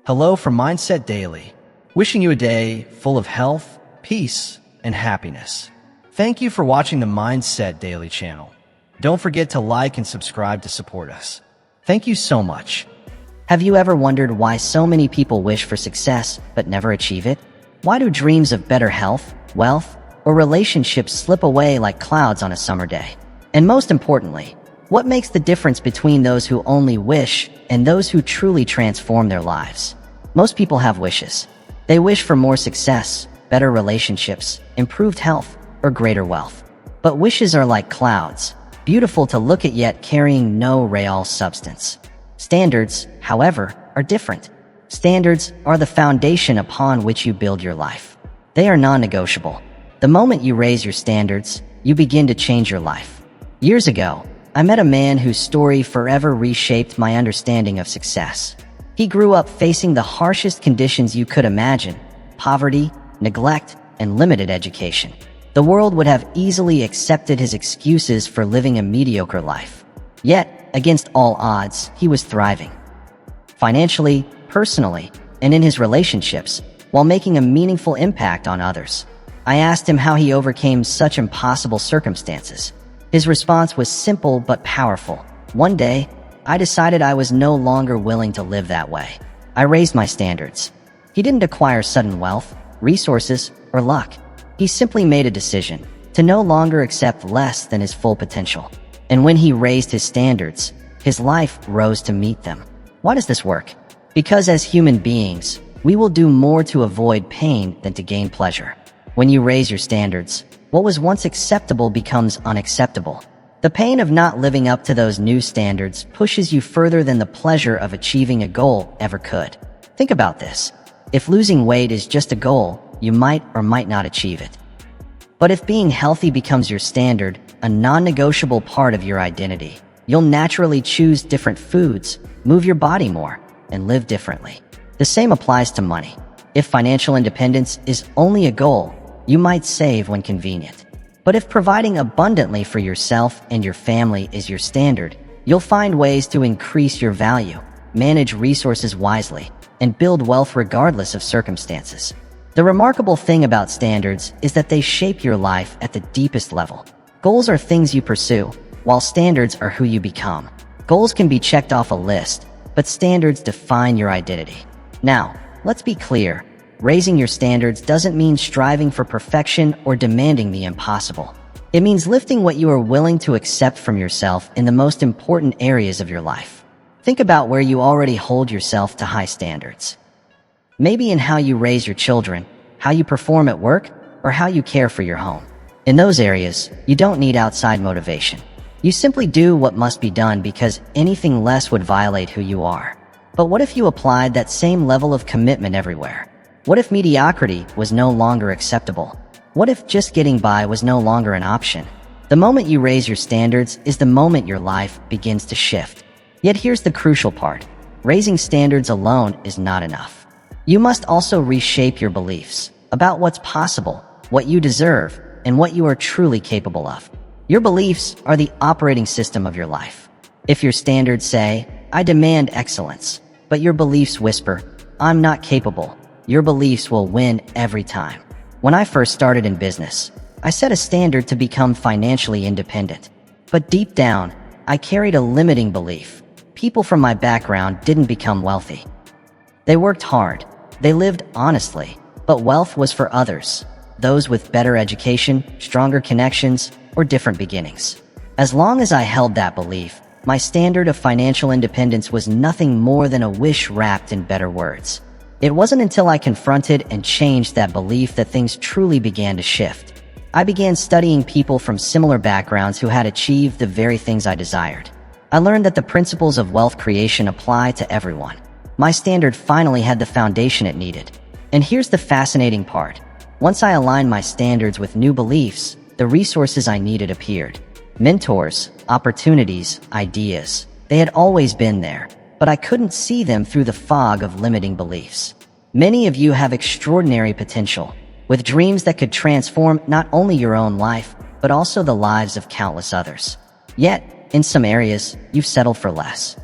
Hello from Mindset Daily, wishing you a day full of health, peace, and happiness. Thank you for watching the Mindset Daily channel. Don't forget to like and subscribe to support us. Thank you so much. Have you ever wondered why so many people wish for success but never achieve it? Why do dreams of better health, wealth, or relationships slip away like clouds on a summer day? And most importantly, what makes the difference between those who only wish and those who truly transform their lives? Most people have wishes. They wish for more success, better relationships, improved health, or greater wealth. But wishes are like clouds, beautiful to look at yet carrying no real substance. Standards, however, are different. Standards are the foundation upon which you build your life. They are non-negotiable. The moment you raise your standards, you begin to change your life. Years ago, I met a man whose story forever reshaped my understanding of success. He grew up facing the harshest conditions you could imagine: poverty, neglect, and limited education. The world would have easily accepted his excuses for living a mediocre life. Yet, against all odds, he was thriving. Financially, personally, and in his relationships, while making a meaningful impact on others. I asked him how he overcame such impossible circumstances. His response was simple but powerful. One day, I decided I was no longer willing to live that way. I raised my standards. He didn't acquire sudden wealth, resources, or luck. He simply made a decision to no longer accept less than his full potential. And when he raised his standards, his life rose to meet them. Why does this work? Because as human beings, we will do more to avoid pain than to gain pleasure. When you raise your standards, what was once acceptable becomes unacceptable. The pain of not living up to those new standards pushes you further than the pleasure of achieving a goal ever could. Think about this. If losing weight is just a goal, you might or might not achieve it. But if being healthy becomes your standard, a non-negotiable part of your identity, you'll naturally choose different foods, move your body more, and live differently. The same applies to money. If financial independence is only a goal, you might save when convenient. But if providing abundantly for yourself and your family is your standard, you'll find ways to increase your value, manage resources wisely, and build wealth regardless of circumstances. The remarkable thing about standards is that they shape your life at the deepest level. Goals are things you pursue, while standards are who you become. Goals can be checked off a list, but standards define your identity. Now, let's be clear. Raising your standards doesn't mean striving for perfection or demanding the impossible. It means lifting what you are willing to accept from yourself in the most important areas of your life. Think about where you already hold yourself to high standards. Maybe in how you raise your children, how you perform at work, or how you care for your home. In those areas, you don't need outside motivation. You simply do what must be done because anything less would violate who you are. But what if you applied that same level of commitment everywhere? What if mediocrity was no longer acceptable? What if just getting by was no longer an option? The moment you raise your standards is the moment your life begins to shift. Yet here's the crucial part. Raising standards alone is not enough. You must also reshape your beliefs about what's possible, what you deserve, and what you are truly capable of. Your beliefs are the operating system of your life. If your standards say, "I demand excellence," but your beliefs whisper, "I'm not capable," your beliefs will win every time. When I first started in business, I set a standard to become financially independent. But deep down, I carried a limiting belief. People from my background didn't become wealthy. They worked hard, they lived honestly, but wealth was for others, those with better education, stronger connections, or different beginnings. As long as I held that belief, my standard of financial independence was nothing more than a wish wrapped in better words. It wasn't until I confronted and changed that belief that things truly began to shift. I began studying people from similar backgrounds who had achieved the very things I desired. I learned that the principles of wealth creation apply to everyone. My standard finally had the foundation it needed. And here's the fascinating part. Once I aligned my standards with new beliefs, the resources I needed appeared. Mentors, opportunities, ideas. They had always been there, but I couldn't see them through the fog of limiting beliefs. Many of you have extraordinary potential, with dreams that could transform not only your own life, but also the lives of countless others. Yet, in some areas, you've settled for less.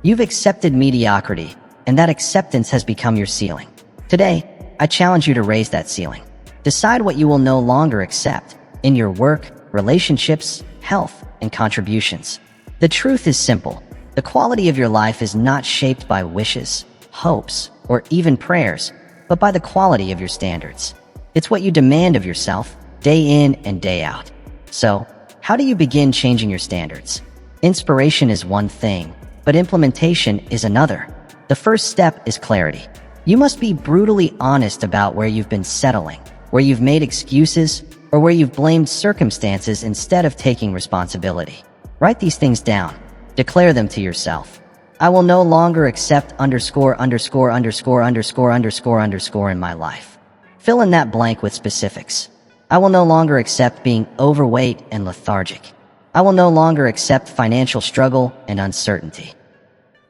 You've accepted mediocrity and that acceptance has become your ceiling. Today, I challenge you to raise that ceiling. Decide what you will no longer accept in your work, relationships, health, and contributions. The truth is simple. The quality of your life is not shaped by wishes, hopes, or even prayers, but by the quality of your standards. It's what you demand of yourself, day in and day out. So, how do you begin changing your standards? Inspiration is one thing, but implementation is another. The first step is clarity. You must be brutally honest about where you've been settling, where you've made excuses, or where you've blamed circumstances instead of taking responsibility. Write these things down. Declare them to yourself. I will no longer accept _______ in my life. Fill in that blank with specifics. I will no longer accept being overweight and lethargic. I will no longer accept financial struggle and uncertainty.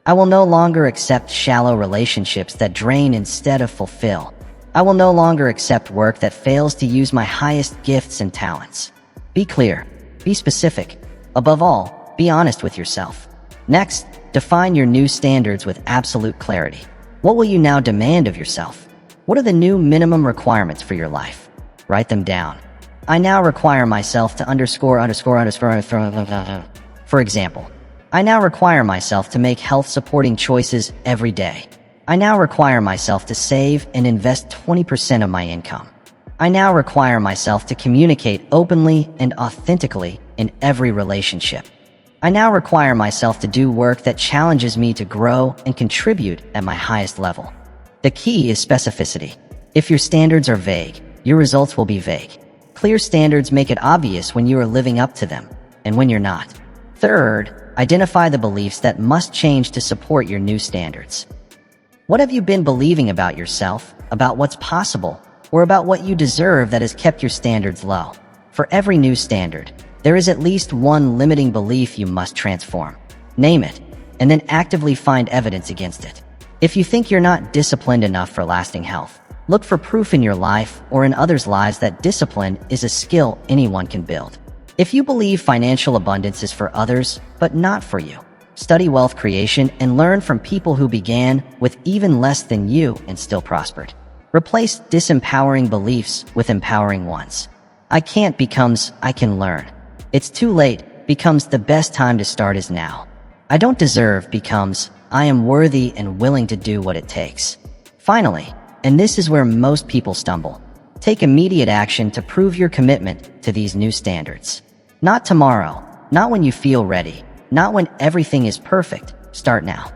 I will no longer accept shallow relationships that drain instead of fulfill. I will no longer accept work that fails to use my highest gifts and talents. Be clear. Be specific. Above all, be honest with yourself. Next, define your new standards with absolute clarity. What will you now demand of yourself? What are the new minimum requirements for your life? Write them down. I now require myself to _____. For example, I now require myself to make health-supporting choices every day. I now require myself to save and invest 20% of my income. I now require myself to communicate openly and authentically in every relationship. I now require myself to do work that challenges me to grow and contribute at my highest level. The key is specificity. If your standards are vague, your results will be vague. Clear standards make it obvious when you are living up to them and when you're not. Third, identify the beliefs that must change to support your new standards. What have you been believing about yourself, about what's possible, or about what you deserve that has kept your standards low? For every new standard, there is at least one limiting belief you must transform. Name it, and then actively find evidence against it. If you think you're not disciplined enough for lasting health, look for proof in your life or in others' lives that discipline is a skill anyone can build. If you believe financial abundance is for others, but not for you, study wealth creation and learn from people who began with even less than you and still prospered. Replace disempowering beliefs with empowering ones. I can't becomes I can learn. It's too late becomes the best time to start is now. I don't deserve becomes I am worthy and willing to do what it takes. Finally, and this is where most people stumble, take immediate action to prove your commitment to these new standards. Not tomorrow, not when you feel ready, not when everything is perfect. Start now.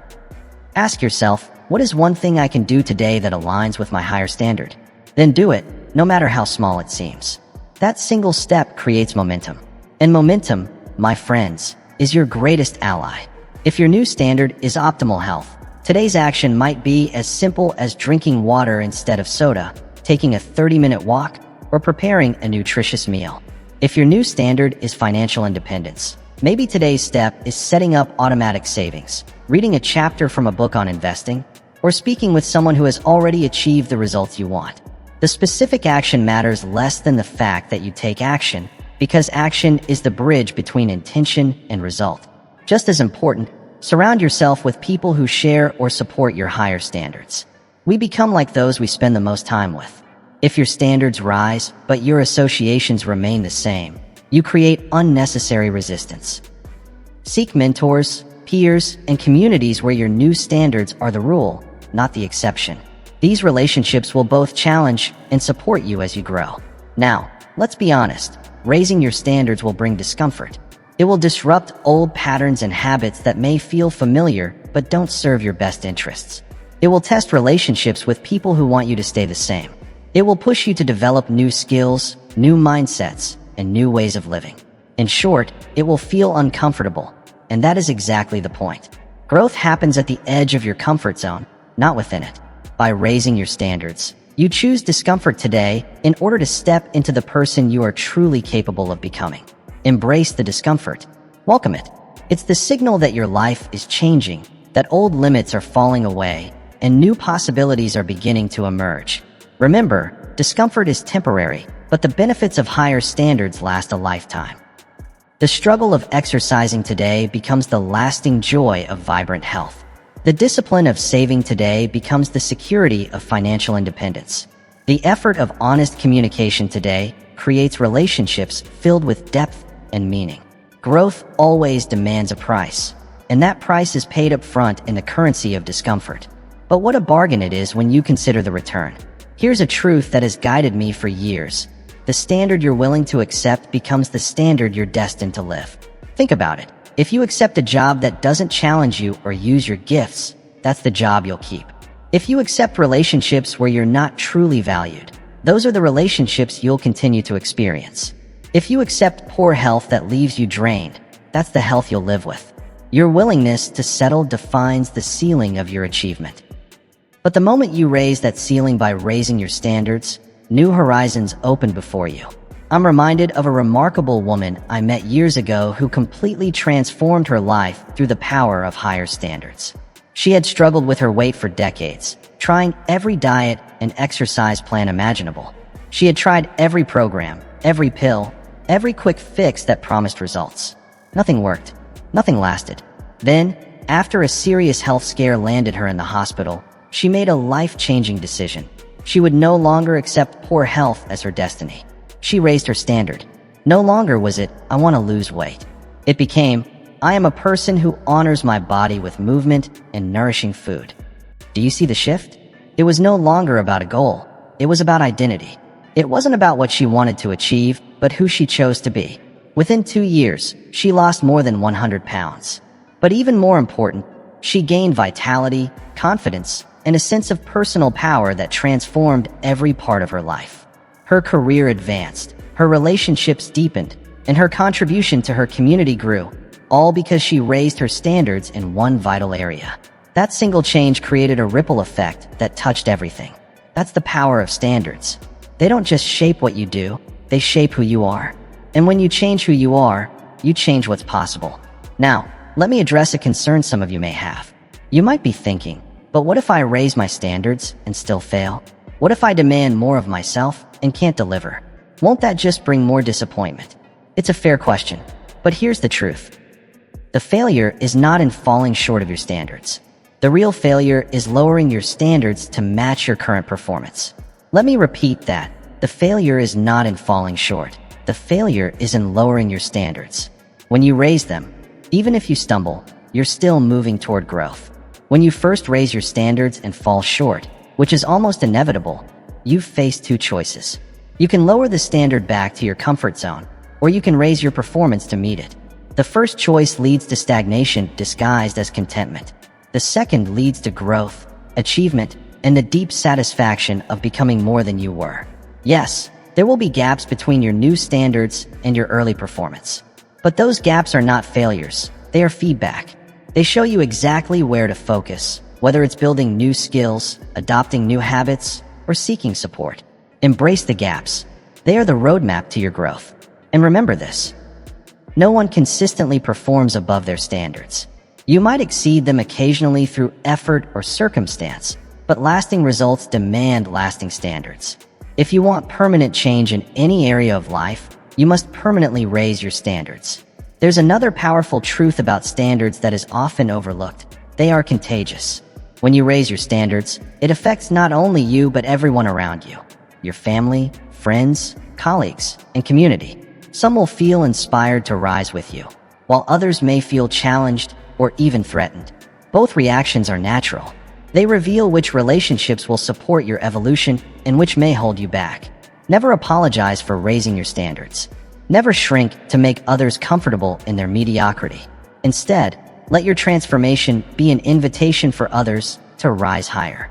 Ask yourself, what is one thing I can do today that aligns with my higher standard? Then do it, no matter how small it seems. That single step creates momentum. And momentum, my friends, is your greatest ally. If your new standard is optimal health, today's action might be as simple as drinking water instead of soda, taking a 30-minute walk, or preparing a nutritious meal. If your new standard is financial independence, maybe today's step is setting up automatic savings, reading a chapter from a book on investing, or speaking with someone who has already achieved the results you want. The specific action matters less than the fact that you take action, because action is the bridge between intention and result. Just as important, surround yourself with people who share or support your higher standards. We become like those we spend the most time with. If your standards rise, but your associations remain the same, you create unnecessary resistance. Seek mentors, peers, and communities where your new standards are the rule, not the exception. These relationships will both challenge and support you as you grow. Now, let's be honest, raising your standards will bring discomfort. It will disrupt old patterns and habits that may feel familiar but don't serve your best interests. It will test relationships with people who want you to stay the same. It will push you to develop new skills, new mindsets, and new ways of living. In short, it will feel uncomfortable, and that is exactly the point. Growth happens at the edge of your comfort zone, not within it. By raising your standards, you choose discomfort today in order to step into the person you are truly capable of becoming. Embrace the discomfort. Welcome it. It's the signal that your life is changing, that old limits are falling away, and new possibilities are beginning to emerge. Remember, discomfort is temporary, but the benefits of higher standards last a lifetime. The struggle of exercising today becomes the lasting joy of vibrant health. The discipline of saving today becomes the security of financial independence. The effort of honest communication today creates relationships filled with depth and meaning. Growth always demands a price, and that price is paid up front in the currency of discomfort. But what a bargain it is when you consider the return. Here's a truth that has guided me for years. The standard you're willing to accept becomes the standard you're destined to live. Think about it. If you accept a job that doesn't challenge you or use your gifts, that's the job you'll keep. If you accept relationships where you're not truly valued, those are the relationships you'll continue to experience. If you accept poor health that leaves you drained, that's the health you'll live with. Your willingness to settle defines the ceiling of your achievement. But the moment you raise that ceiling by raising your standards, new horizons open before you. I'm reminded of a remarkable woman I met years ago who completely transformed her life through the power of higher standards. She had struggled with her weight for decades, trying every diet and exercise plan imaginable. She had tried every program, every pill, every quick fix that promised results. Nothing worked. Nothing lasted. Then, after a serious health scare landed her in the hospital, she made a life-changing decision. She would no longer accept poor health as her destiny. She raised her standard. No longer was it, I want to lose weight. It became, I am a person who honors my body with movement and nourishing food. Do you see the shift? It was no longer about a goal. It was about identity. It wasn't about what she wanted to achieve, but who she chose to be. Within 2 years, she lost more than 100 pounds. But even more important, she gained vitality, confidence, and a sense of personal power that transformed every part of her life. Her career advanced, her relationships deepened, and her contribution to her community grew, all because she raised her standards in one vital area. That single change created a ripple effect that touched everything. That's the power of standards. They don't just shape what you do, they shape who you are. And when you change who you are, you change what's possible. Now, let me address a concern some of you may have. You might be thinking, but what if I raise my standards and still fail? What if I demand more of myself and can't deliver? Won't that just bring more disappointment? It's a fair question, but here's the truth. The failure is not in falling short of your standards. The real failure is lowering your standards to match your current performance. Let me repeat that. The failure is not in falling short. The failure is in lowering your standards. When you raise them, even if you stumble, you're still moving toward growth. When you first raise your standards and fall short, which is almost inevitable, you face two choices. You can lower the standard back to your comfort zone, or you can raise your performance to meet it. The first choice leads to stagnation disguised as contentment. The second leads to growth, achievement, and the deep satisfaction of becoming more than you were. Yes, there will be gaps between your new standards and your early performance. But those gaps are not failures. They are feedback. They show you exactly where to focus, whether it's building new skills, adopting new habits, or seeking support. Embrace the gaps. They are the roadmap to your growth. And remember this: no one consistently performs above their standards. You might exceed them occasionally through effort or circumstance, but lasting results demand lasting standards. If you want permanent change in any area of life, you must permanently raise your standards. There's another powerful truth about standards that is often overlooked. They are contagious. When you raise your standards, it affects not only you but everyone around you. Your family, friends, colleagues, and community. Some will feel inspired to rise with you, while others may feel challenged or even threatened. Both reactions are natural. They reveal which relationships will support your evolution and which may hold you back. Never apologize for raising your standards. Never shrink to make others comfortable in their mediocrity. Instead, let your transformation be an invitation for others to rise higher.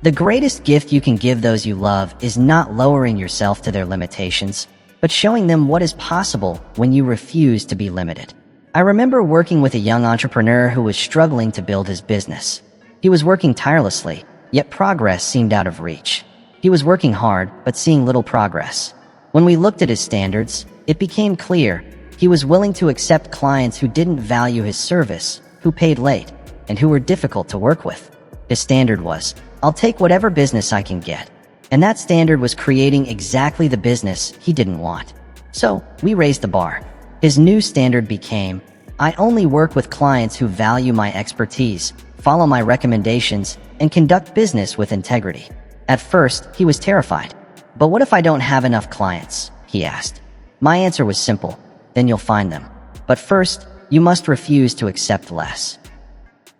The greatest gift you can give those you love is not lowering yourself to their limitations, but showing them what is possible when you refuse to be limited. I remember working with a young entrepreneur who was struggling to build his business. He was working tirelessly, yet progress seemed out of reach. He was working hard, but seeing little progress. When we looked at his standards, it became clear he was willing to accept clients who didn't value his service, who paid late, and who were difficult to work with. His standard was, I'll take whatever business I can get. And that standard was creating exactly the business he didn't want. So, we raised the bar. His new standard became, I only work with clients who value my expertise, follow my recommendations, and conduct business with integrity. At first, he was terrified. But what if I don't have enough clients? He asked. My answer was simple. Then you'll find them. But first, you must refuse to accept less.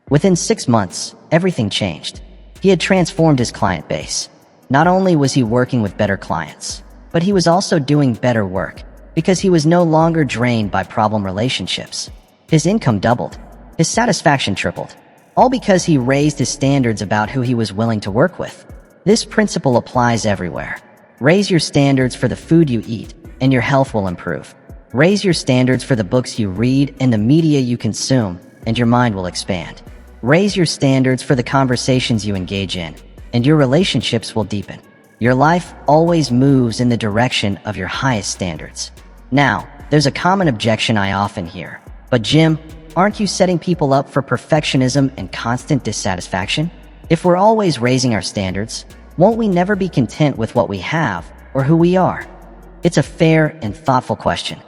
Within 6 months, everything changed. He had transformed his client base. Not only was he working with better clients, but he was also doing better work because he was no longer drained by problem relationships. His income doubled. His satisfaction tripled. All because he raised his standards about who he was willing to work with. This principle applies everywhere. Raise your standards for the food you eat, and your health will improve. Raise your standards for the books you read and the media you consume, and your mind will expand. Raise your standards for the conversations you engage in, and your relationships will deepen. Your life always moves in the direction of your highest standards. Now, there's a common objection I often hear. But Jim, aren't you setting people up for perfectionism and constant dissatisfaction? If we're always raising our standards, won't we never be content with what we have or who we are? It's a fair and thoughtful question.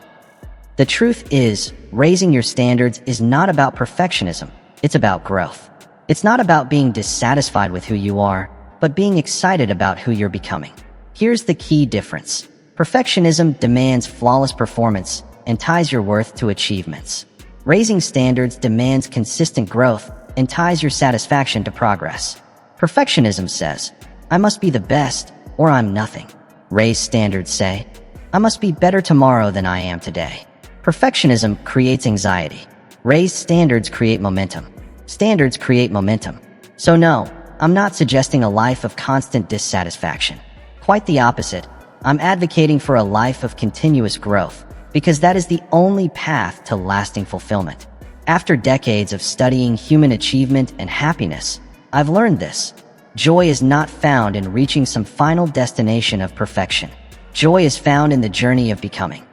The truth is, raising your standards is not about perfectionism. It's about growth. It's not about being dissatisfied with who you are, but being excited about who you're becoming. Here's the key difference. Perfectionism demands flawless performance and ties your worth to achievements. Raising standards demands consistent growth and ties your satisfaction to progress. Perfectionism says, I must be the best or I'm nothing. Raised standards say, I must be better tomorrow than I am today. Perfectionism creates anxiety. Raised standards create momentum. Standards create momentum. So no, I'm not suggesting a life of constant dissatisfaction. Quite the opposite. I'm advocating for a life of continuous growth, because that is the only path to lasting fulfillment. After decades of studying human achievement and happiness, I've learned this. Joy is not found in reaching some final destination of perfection. Joy is found in the journey of becoming.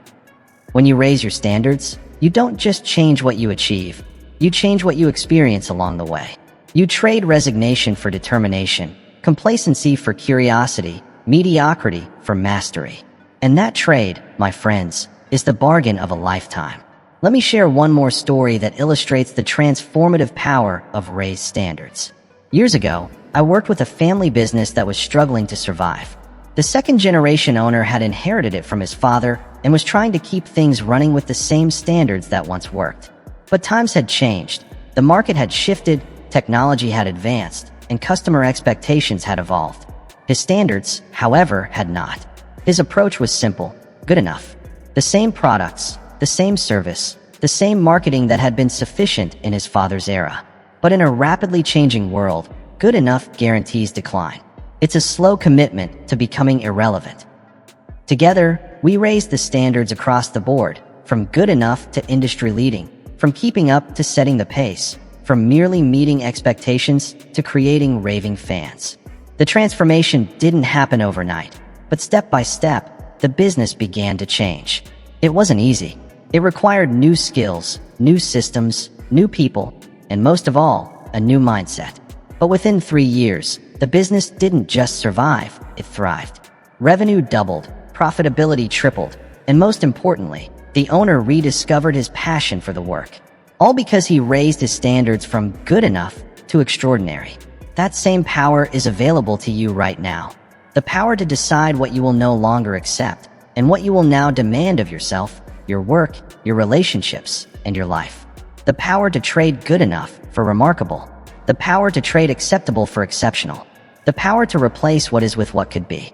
When you raise your standards, you don't just change what you achieve, you change what you experience along the way. You trade resignation for determination, complacency for curiosity, mediocrity for mastery. And that trade, my friends, is the bargain of a lifetime. Let me share one more story that illustrates the transformative power of raised standards. Years ago, I worked with a family business that was struggling to survive. The second-generation owner had inherited it from his father and was trying to keep things running with the same standards that once worked. But times had changed. The market had shifted, technology had advanced, and customer expectations had evolved. His standards, however, had not. His approach was simple: good enough. The same products, the same service, the same marketing that had been sufficient in his father's era. But in a rapidly changing world, good enough guarantees decline. It's a slow commitment to becoming irrelevant. Together, we raised the standards across the board, from good enough to industry-leading, from keeping up to setting the pace, from merely meeting expectations to creating raving fans. The transformation didn't happen overnight, but step by step, the business began to change. It wasn't easy. It required new skills, new systems, new people, and most of all, a new mindset. But within 3 years, the business didn't just survive, it thrived. Revenue doubled, profitability tripled, and most importantly, the owner rediscovered his passion for the work. All because he raised his standards from good enough to extraordinary. That same power is available to you right now. The power to decide what you will no longer accept and what you will now demand of yourself, your work, your relationships, and your life. The power to trade good enough for remarkable. The power to trade acceptable for exceptional. The power to replace what is with what could be.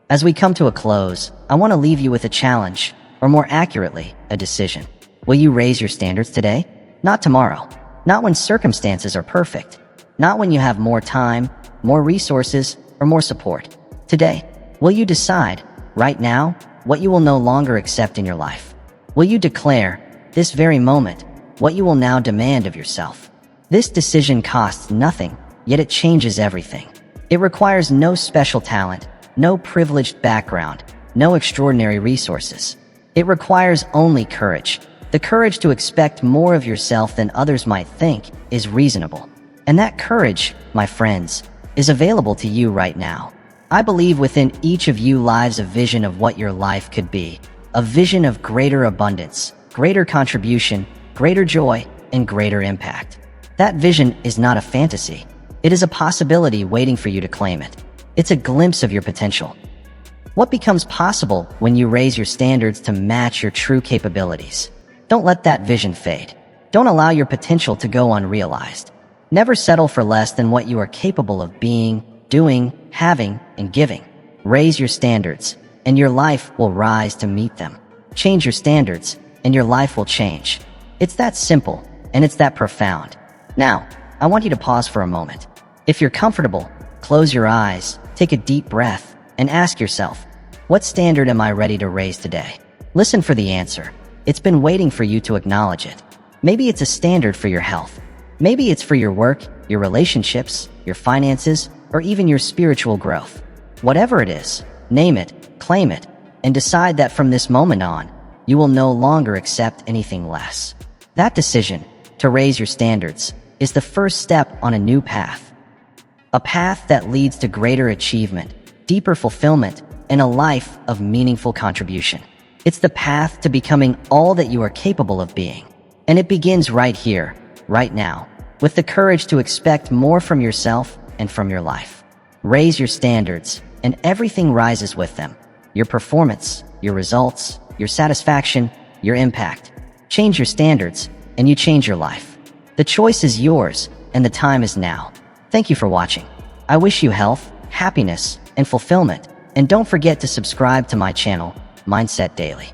As we come to a close, I want to leave you with a challenge, or more accurately, a decision. Will you raise your standards today? Not tomorrow. Not when circumstances are perfect. Not when you have more time, more resources, or more support. Today, will you decide, right now, what you will no longer accept in your life? Will you declare, this very moment, what you will now demand of yourself? This decision costs nothing, yet it changes everything. It requires no special talent, no privileged background, no extraordinary resources. It requires only courage. The courage to expect more of yourself than others might think is reasonable. And that courage, my friends, is available to you right now. I believe within each of you lies a vision of what your life could be. A vision of greater abundance, greater contribution, greater joy, and greater impact. That vision is not a fantasy. It is a possibility waiting for you to claim it. It's a glimpse of your potential. What becomes possible when you raise your standards to match your true capabilities? Don't let that vision fade. Don't allow your potential to go unrealized. Never settle for less than what you are capable of being, doing, having, and giving. Raise your standards, and your life will rise to meet them. Change your standards, and your life will change. It's that simple, and it's that profound. Now, I want you to pause for a moment. If you're comfortable, close your eyes, take a deep breath, and ask yourself, what standard am I ready to raise today? Listen for the answer. It's been waiting for you to acknowledge it. Maybe it's a standard for your health. Maybe it's for your work, your relationships, your finances, or even your spiritual growth. Whatever it is, name it, claim it, and decide that from this moment on, you will no longer accept anything less. That decision, to raise your standards, is the first step on a new path. A path that leads to greater achievement, deeper fulfillment, and a life of meaningful contribution. It's the path to becoming all that you are capable of being. And it begins right here, right now, with the courage to expect more from yourself and from your life. Raise your standards, and everything rises with them. Your performance, your results, your satisfaction, your impact. Change your standards, and you change your life. The choice is yours, and the time is now. Thank you for watching. I wish you health, happiness, and fulfillment. And don't forget to subscribe to my channel, Mindset Daily.